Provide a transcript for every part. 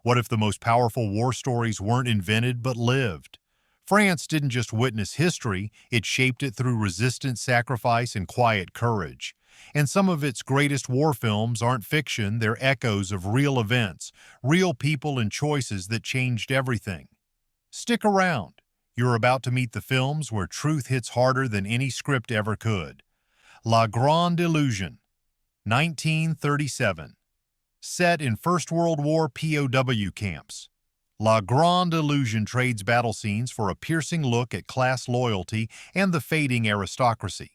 What if the most powerful war stories weren't invented but lived? France didn't just witness history, it shaped it through resistance, sacrifice, and quiet courage. And some of its greatest war films aren't fiction, they're echoes of real events, real people and choices that changed everything. Stick around. You're about to meet the films where truth hits harder than any script ever could. La Grande Illusion, 1937. Set in First World War POW camps. La Grande Illusion trades battle scenes for a piercing look at class loyalty and the fading aristocracy.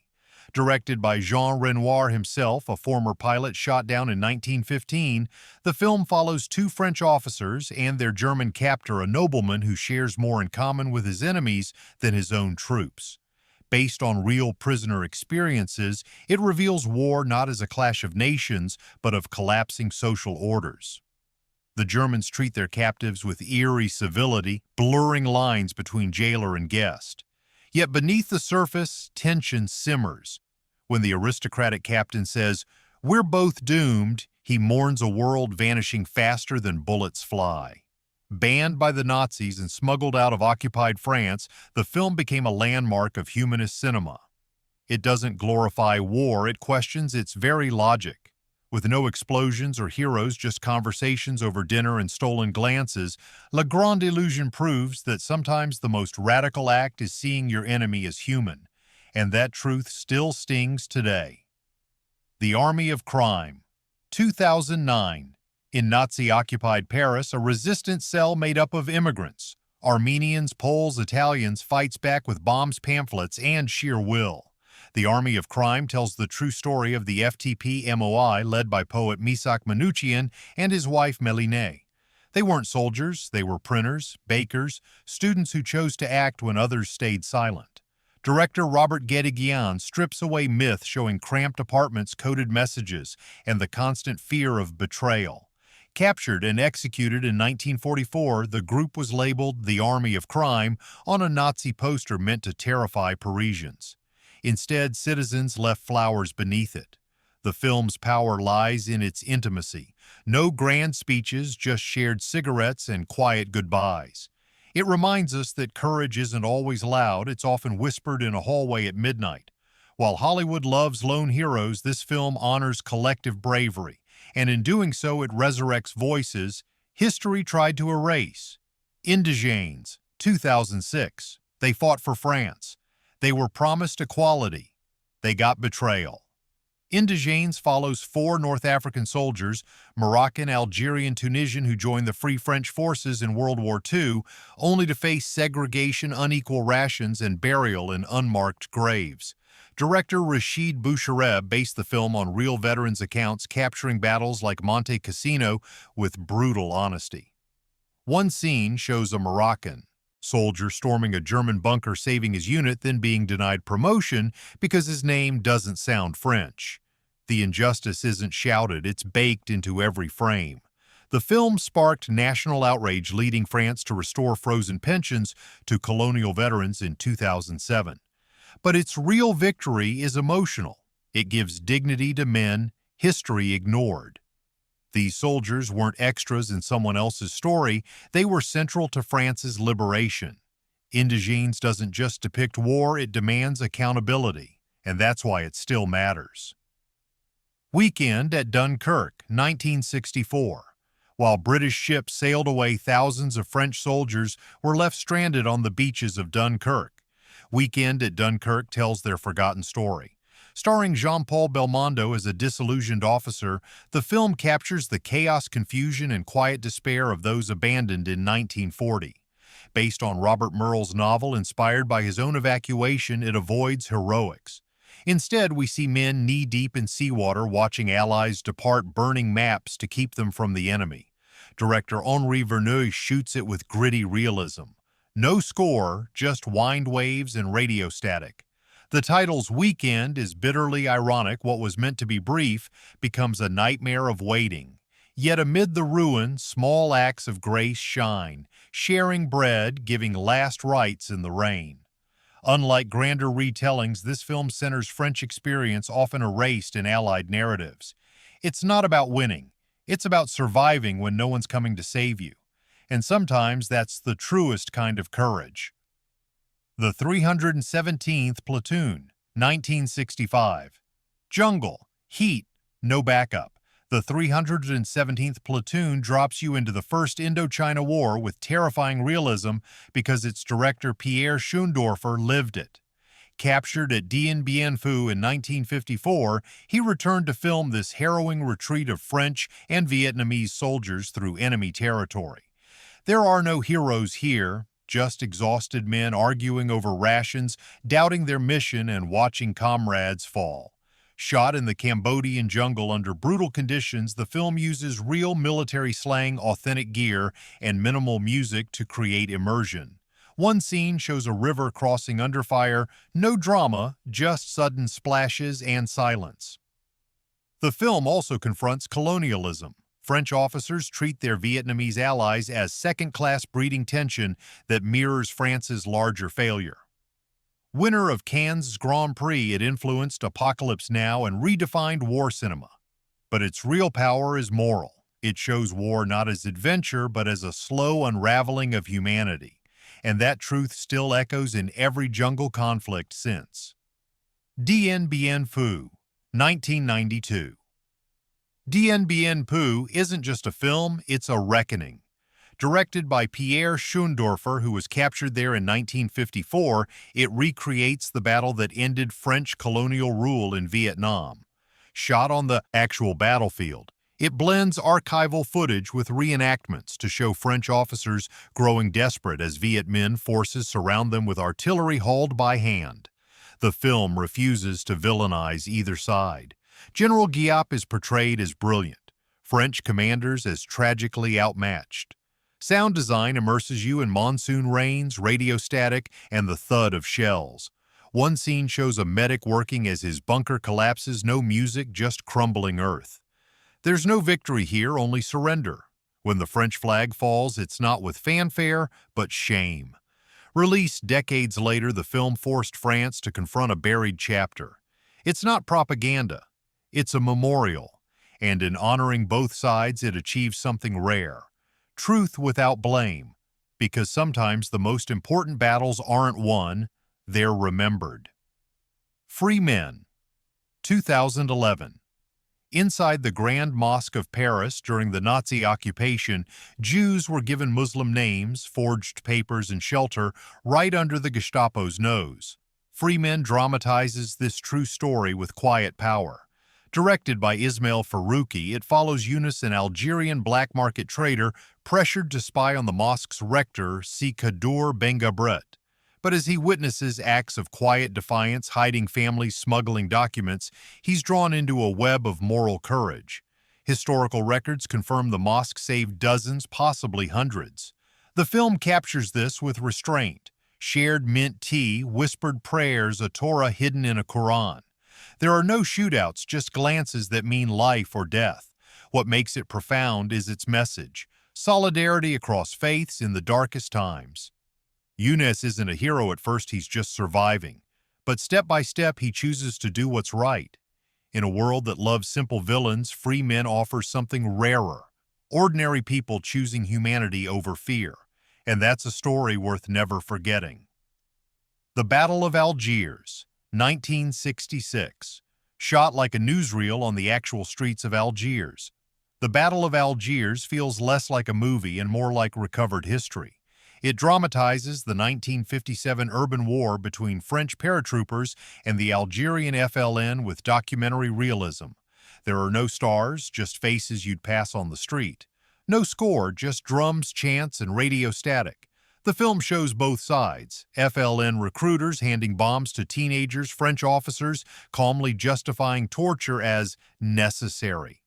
Directed by Jean Renoir himself, a former pilot shot down in 1915, the film follows two French officers and their German captor, a nobleman who shares more in common with his enemies than his own troops. Based on real prisoner experiences, it reveals war not as a clash of nations, but of collapsing social orders. The Germans treat their captives with eerie civility, blurring lines between jailer and guest. Yet beneath the surface, tension simmers. When the aristocratic captain says, "We're both doomed," he mourns a world vanishing faster than bullets fly. Banned by the Nazis and smuggled out of occupied France, the film became a landmark of humanist cinema. It doesn't glorify war, it questions its very logic. With no explosions or heroes, just conversations over dinner and stolen glances, La Grande Illusion proves that sometimes the most radical act is seeing your enemy as human, and that truth still stings today. The Army of Crime, 2009. In Nazi-occupied Paris, a resistance cell made up of immigrants, Armenians, Poles, Italians, fights back with bombs, pamphlets, and sheer will. The Army of Crime tells the true story of the FTP-MOI led by poet Misak Manouchian and his wife Mélinée. They weren't soldiers, they were printers, bakers, students who chose to act when others stayed silent. Director Robert Guédiguian strips away myth showing cramped apartments, coded messages, and the constant fear of betrayal. Captured and executed in 1944, the group was labeled the Army of Crime on a Nazi poster meant to terrify Parisians. Instead, citizens left flowers beneath it. The film's power lies in its intimacy. No grand speeches, just shared cigarettes and quiet goodbyes. It reminds us that courage isn't always loud, it's often whispered in a hallway at midnight. While Hollywood loves lone heroes, this film honors collective bravery, and in doing so it resurrects voices history tried to erase. Indigènes, 2006. They fought for France. They were promised equality. They got betrayal. Indigènes follows four North African soldiers, Moroccan, Algerian, Tunisian, who joined the Free French forces in World War II, only to face segregation, unequal rations, and burial in unmarked graves. Director Rachid Bouchereb based the film on real veterans' accounts, capturing battles like Monte Cassino with brutal honesty. One scene shows a Moroccan soldier storming a German bunker, saving his unit, then being denied promotion because his name doesn't sound French. The injustice isn't shouted, it's baked into every frame. The film sparked national outrage, leading France to restore frozen pensions to colonial veterans in 2007. But its real victory is emotional. It gives dignity to men history ignored. These soldiers weren't extras in someone else's story, they were central to France's liberation. Indigènes doesn't just depict war, it demands accountability, and that's why it still matters. Weekend at Dunkirk, 1964. While British ships sailed away, thousands of French soldiers were left stranded on the beaches of Dunkirk. Weekend at Dunkirk tells their forgotten story. Starring Jean-Paul Belmondo as a disillusioned officer, the film captures the chaos, confusion, and quiet despair of those abandoned in 1940. Based on Robert Merle's novel, inspired by his own evacuation, it avoids heroics. Instead, we see men knee-deep in seawater watching allies depart, burning maps to keep them from the enemy. Director Henri Verneuil shoots it with gritty realism. No score, just wind waves and radio static. The title's Weekend is bitterly ironic. What was meant to be brief becomes a nightmare of waiting. Yet amid the ruin, small acts of grace shine, sharing bread, giving last rites in the rain. Unlike grander retellings, this film centers French experience often erased in Allied narratives. It's not about winning. It's about surviving when no one's coming to save you. and sometimes that's the truest kind of courage. The 317th Platoon, 1965. Jungle, heat, no backup. The 317th Platoon drops you into the First Indochina War with terrifying realism because its director Pierre Schoendorfer lived it. Captured at Dien Bien Phu in 1954, he returned to film this harrowing retreat of French and Vietnamese soldiers through enemy territory. There are no heroes here, just exhausted men arguing over rations, doubting their mission, and watching comrades fall. Shot in the Cambodian jungle under brutal conditions, the film uses real military slang, authentic gear, and minimal music to create immersion. One scene shows a river crossing under fire, no drama, just sudden splashes and silence. The film also confronts colonialism. French officers treat their Vietnamese allies as second-class breeding tension that mirrors France's larger failure. Winner of Cannes' Grand Prix, it influenced Apocalypse Now and redefined war cinema. But its real power is moral. It shows war not as adventure, but as a slow unraveling of humanity. And that truth still echoes in every jungle conflict since. Dien Bien Phu, 1992. Dien Bien Phu isn't just a film, it's a reckoning. Directed by Pierre Schoendorfer, who was captured there in 1954, it recreates the battle that ended French colonial rule in Vietnam. Shot on the actual battlefield, it blends archival footage with reenactments to show French officers growing desperate as Viet Minh forces surround them with artillery hauled by hand. The film refuses to villainize either side. General Giap is portrayed as brilliant, French commanders as tragically outmatched. Sound design immerses you in monsoon rains, radio static, and the thud of shells. One scene shows a medic working as his bunker collapses, no music, just crumbling earth. There's no victory here, only surrender. When the French flag falls, it's not with fanfare, but shame. Released decades later, the film forced France to confront a buried chapter. It's not propaganda, it's a memorial, and in honoring both sides, it achieves something rare. Truth without blame, because sometimes the most important battles aren't won, they're remembered. Free Men, 2011. Inside the Grand Mosque of Paris during the Nazi occupation, Jews were given Muslim names, forged papers, and shelter right under the Gestapo's nose. Free Men dramatizes this true story with quiet power. Directed by Ismail Farouki, it follows Yunus, an Algerian black market trader pressured to spy on the mosque's rector, Si Kadour Bengabret. But as he witnesses acts of quiet defiance, hiding families, smuggling documents, he's drawn into a web of moral courage. Historical records confirm the mosque saved dozens, possibly hundreds. The film captures this with restraint. Shared mint tea, whispered prayers, a Torah hidden in a Quran. There are no shootouts, just glances that mean life or death. What makes it profound is its message: solidarity across faiths in the darkest times. Yunus isn't a hero at first, he's just surviving. But step by step, he chooses to do what's right. In a world that loves simple villains, Free Men offers something rarer: ordinary people choosing humanity over fear. And that's a story worth never forgetting. The Battle of Algiers, 1966. Shot like a newsreel on the actual streets of Algiers. The Battle of Algiers feels less like a movie and more like recovered history. It dramatizes the 1957 urban war between French paratroopers and the Algerian FLN with documentary realism. There are no stars, just faces you'd pass on the street. No score, just drums, chants, and radio static. The film shows both sides: FLN recruiters handing bombs to teenagers, French officers calmly justifying torture as necessary.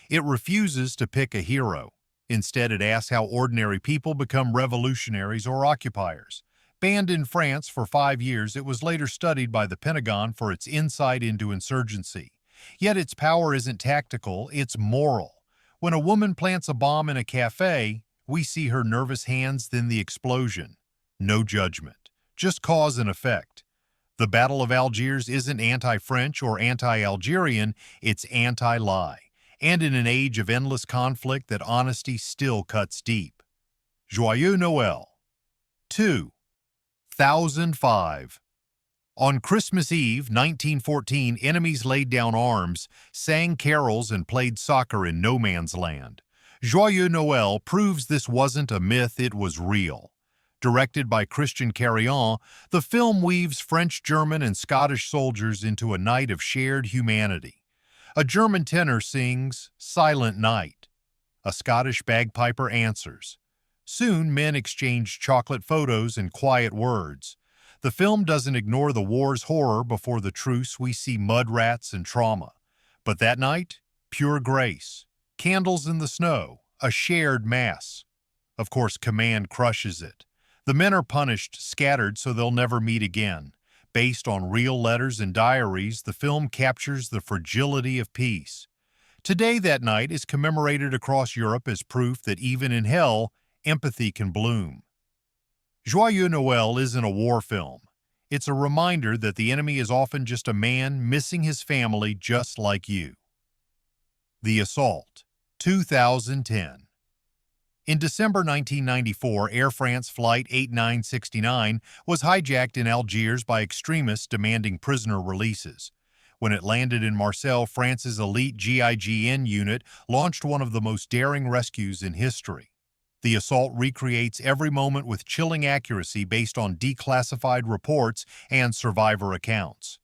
It refuses to pick a hero. Instead, it asks how ordinary people become revolutionaries or occupiers. Banned in France for 5 years, it was later studied by the Pentagon for its insight into insurgency. Yet its power isn't tactical, it's moral. When a woman plants a bomb in a cafe, we see her nervous hands, then the explosion. No judgment, just cause and effect. The Battle of Algiers isn't anti-French or anti-Algerian, it's anti-lie. And in an age of endless conflict, that honesty still cuts deep. Joyeux Noël. 2005. On Christmas Eve, 1914, enemies laid down arms, sang carols, and played soccer in no man's land. Joyeux Noël proves this wasn't a myth, it was real. Directed by Christian Carillon, the film weaves French, German, and Scottish soldiers into a night of shared humanity. A German tenor sings, "Silent Night." A Scottish bagpiper answers. Soon, men exchange chocolate photos and quiet words. The film doesn't ignore the war's horror. Before the truce, we see mud rats and trauma. But that night, pure grace. Candles in the snow, a shared mass. Of course, command crushes it. The men are punished, scattered so they'll never meet again. Based on real letters and diaries, the film captures the fragility of peace. Today, that night is commemorated across Europe as proof that even in hell, empathy can bloom. Joyeux Noël isn't a war film. It's a reminder that the enemy is often just a man missing his family just like you. The Assault, 2010. In December 1994, Air France Flight 8969 was hijacked in Algiers by extremists demanding prisoner releases. When it landed in Marseille, France's elite GIGN unit launched one of the most daring rescues in history. The assault recreates every moment with chilling accuracy based on declassified reports and survivor accounts.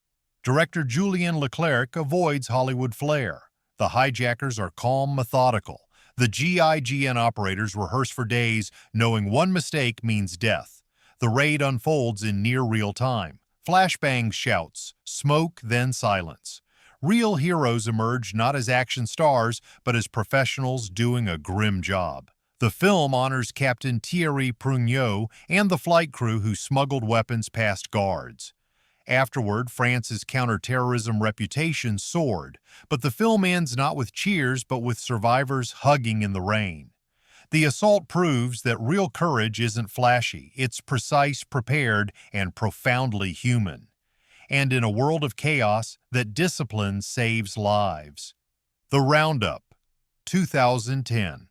Director Julien Leclerc avoids Hollywood flair. The hijackers are calm, methodical. The GIGN operators rehearse for days, knowing one mistake means death. The raid unfolds in near real time. Flashbangs, shouts, smoke, then silence. Real heroes emerge not as action stars, but as professionals doing a grim job. The film honors Captain Thierry Prugnot and the flight crew who smuggled weapons past guards. Afterward, France's counterterrorism reputation soared, but the film ends not with cheers but with survivors hugging in the rain. The assault proves that real courage isn't flashy, it's precise, prepared, and profoundly human. And in a world of chaos, that discipline saves lives. The Roundup, 2010.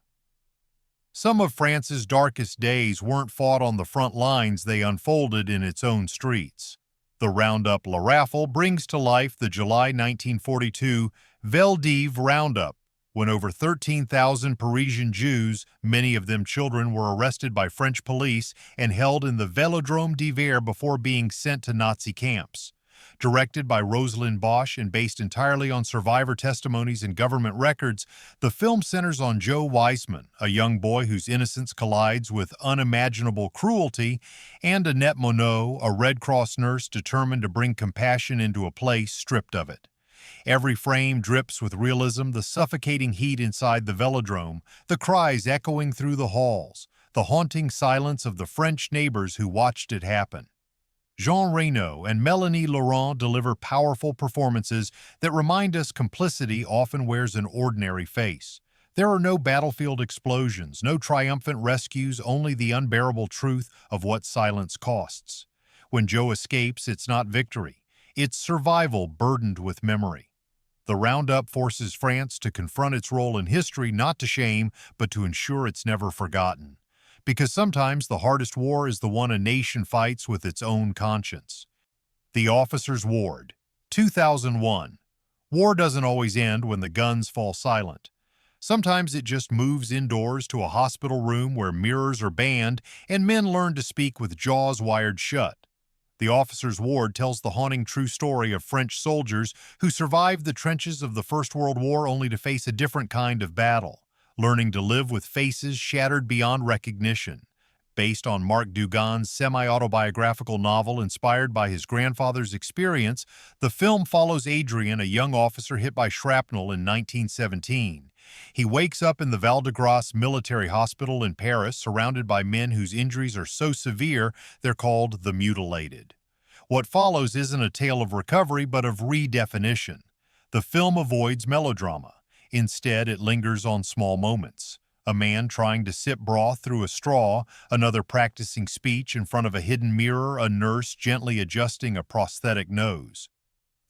Some of France's darkest days weren't fought on the front lines, they unfolded in its own streets. The Roundup La Raffle brings to life the July 1942 Veldiv Roundup, when over 13,000 Parisian Jews, many of them children, were arrested by French police and held in the Vélodrome d'Hiver before being sent to Nazi camps. Directed by Rosalind Bosch and based entirely on survivor testimonies and government records, the film centers on Joe Weissman, a young boy whose innocence collides with unimaginable cruelty, and Annette Monod, a Red Cross nurse determined to bring compassion into a place stripped of it. Every frame drips with realism, the suffocating heat inside the velodrome, the cries echoing through the halls, the haunting silence of the French neighbors who watched it happen. Jean Reno and Mélanie Laurent deliver powerful performances that remind us complicity often wears an ordinary face. There are no battlefield explosions, no triumphant rescues, only the unbearable truth of what silence costs. When Joe escapes, it's not victory. It's survival burdened with memory. The Roundup forces France to confront its role in history, not to shame, but to ensure it's never forgotten. Because sometimes the hardest war is the one a nation fights with its own conscience. The Officer's Ward, 2001. War doesn't always end when the guns fall silent. Sometimes it just moves indoors to a hospital room where mirrors are banned and men learn to speak with jaws wired shut. The Officer's Ward tells the haunting true story of French soldiers who survived the trenches of the First World War only to face a different kind of battle, learning to live with faces shattered beyond recognition. Based on Marc Dugan's semi-autobiographical novel inspired by his grandfather's experience, the film follows Adrien, a young officer hit by shrapnel in 1917. He wakes up in the Val-de-Grâce military hospital in Paris, surrounded by men whose injuries are so severe they're called the mutilated. What follows isn't a tale of recovery, but of redefinition. The film avoids melodrama. Instead, it lingers on small moments. A man trying to sip broth through a straw, another practicing speech in front of a hidden mirror, a nurse gently adjusting a prosthetic nose.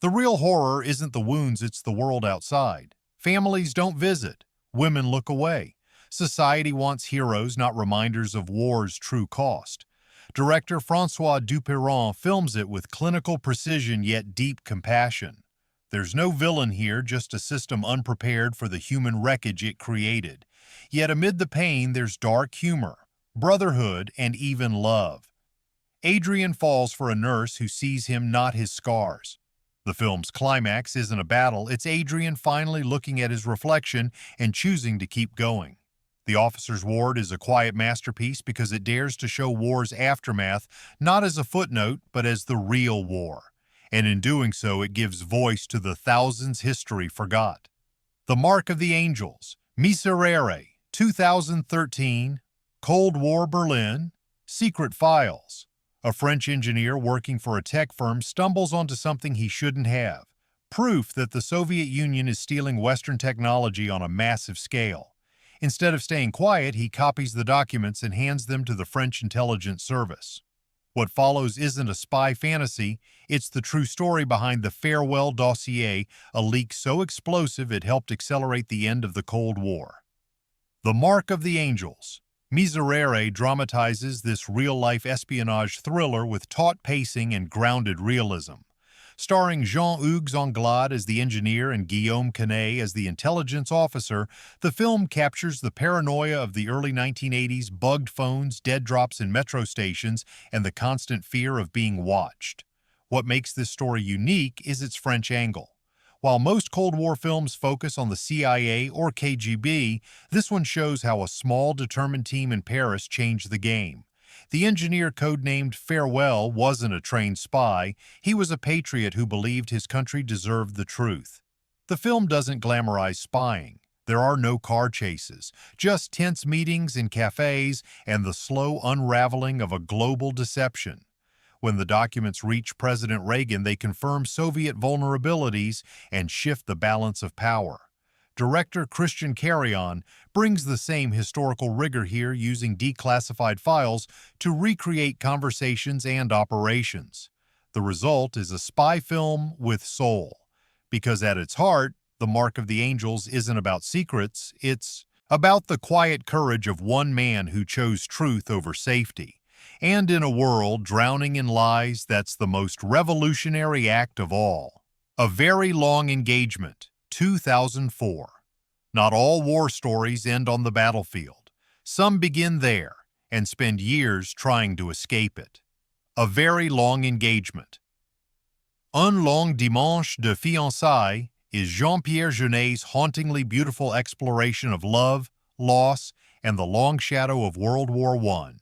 The real horror isn't the wounds, it's the world outside. Families don't visit. Women look away. Society wants heroes, not reminders of war's true cost. Director François Dupeyron films it with clinical precision yet deep compassion. There's no villain here, just a system unprepared for the human wreckage it created. Yet amid the pain, there's dark humor, brotherhood, and even love. Adrien falls for a nurse who sees him, not his scars. The film's climax isn't a battle, it's Adrien finally looking at his reflection and choosing to keep going. The officer's ward is a quiet masterpiece because it dares to show war's aftermath not as a footnote, but as the real war. And in doing so, it gives voice to the thousands history forgot. The Mark of the Angels, Miserere, 2013, Cold War Berlin, Secret Files. A French engineer working for a tech firm stumbles onto something he shouldn't have. Proof that the Soviet Union is stealing Western technology on a massive scale. Instead of staying quiet, he copies the documents and hands them to the French intelligence service. What follows isn't a spy fantasy, it's the true story behind the Farewell Dossier, a leak so explosive it helped accelerate the end of the Cold War. The Mark of the Angels. Miserere dramatizes this real-life espionage thriller with taut pacing and grounded realism. Starring Jean-Hugues Anglade as the engineer and Guillaume Canet as the intelligence officer, the film captures the paranoia of the early 1980s, bugged phones, dead drops in metro stations, and the constant fear of being watched. What makes this story unique is its French angle. While most Cold War films focus on the CIA or KGB, this one shows how a small, determined team in Paris changed the game. The engineer codenamed Farewell wasn't a trained spy, he was a patriot who believed his country deserved the truth. The film doesn't glamorize spying. There are no car chases, just tense meetings in cafes and the slow unraveling of a global deception. When the documents reach President Reagan, they confirm Soviet vulnerabilities and shift the balance of power. Director Christian Carrion brings the same historical rigor here, using declassified files to recreate conversations and operations. The result is a spy film with soul, because at its heart, The Mark of the Angels isn't about secrets, it's about the quiet courage of one man who chose truth over safety. And in a world drowning in lies, that's the most revolutionary act of all. A Very Long Engagement, 2004. Not all war stories end on the battlefield. Some begin there and spend years trying to escape it. A Very Long Engagement. Un long dimanche de fiançailles is Jean-Pierre Jeunet's hauntingly beautiful exploration of love, loss, and the long shadow of World War I.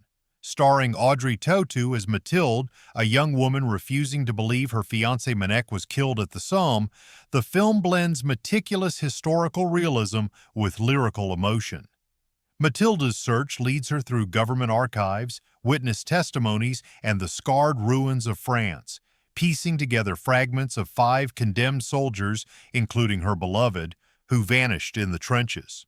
Starring Audrey Tautou as Mathilde, a young woman refusing to believe her fiancé Manek was killed at the Somme, the film blends meticulous historical realism with lyrical emotion. Mathilde's search leads her through government archives, witness testimonies, and the scarred ruins of France, piecing together fragments of 5 condemned soldiers, including her beloved, who vanished in the trenches.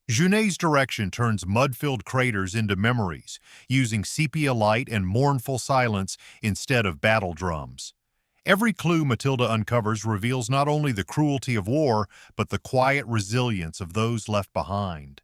Jeunet's direction turns mud-filled craters into memories, using sepia light and mournful silence instead of battle drums. Every clue Mathilde uncovers reveals not only the cruelty of war, but the quiet resilience of those left behind.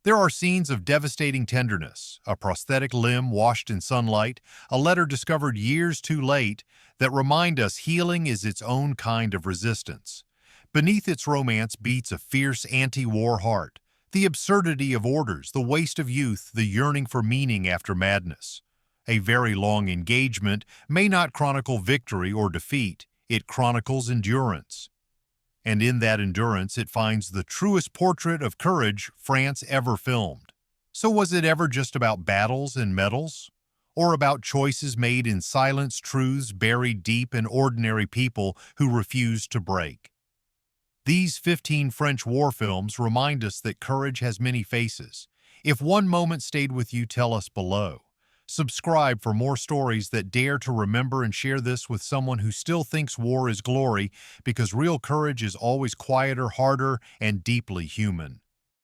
There are scenes of devastating tenderness, a prosthetic limb washed in sunlight, a letter discovered years too late, that remind us healing is its own kind of resistance. Beneath its romance beats a fierce anti-war heart. The absurdity of orders, the waste of youth, the yearning for meaning after madness. A Very Long Engagement may not chronicle victory or defeat, it chronicles endurance. And in that endurance it finds the truest portrait of courage France ever filmed. So was it ever just about battles and medals? Or about choices made in silence, truths buried deep in ordinary people who refused to break? These 15 French war films remind us that courage has many faces. If one moment stayed with you, tell us below. Subscribe for more stories that dare to remember, and share this with someone who still thinks war is glory, because real courage is always quieter, harder, and deeply human.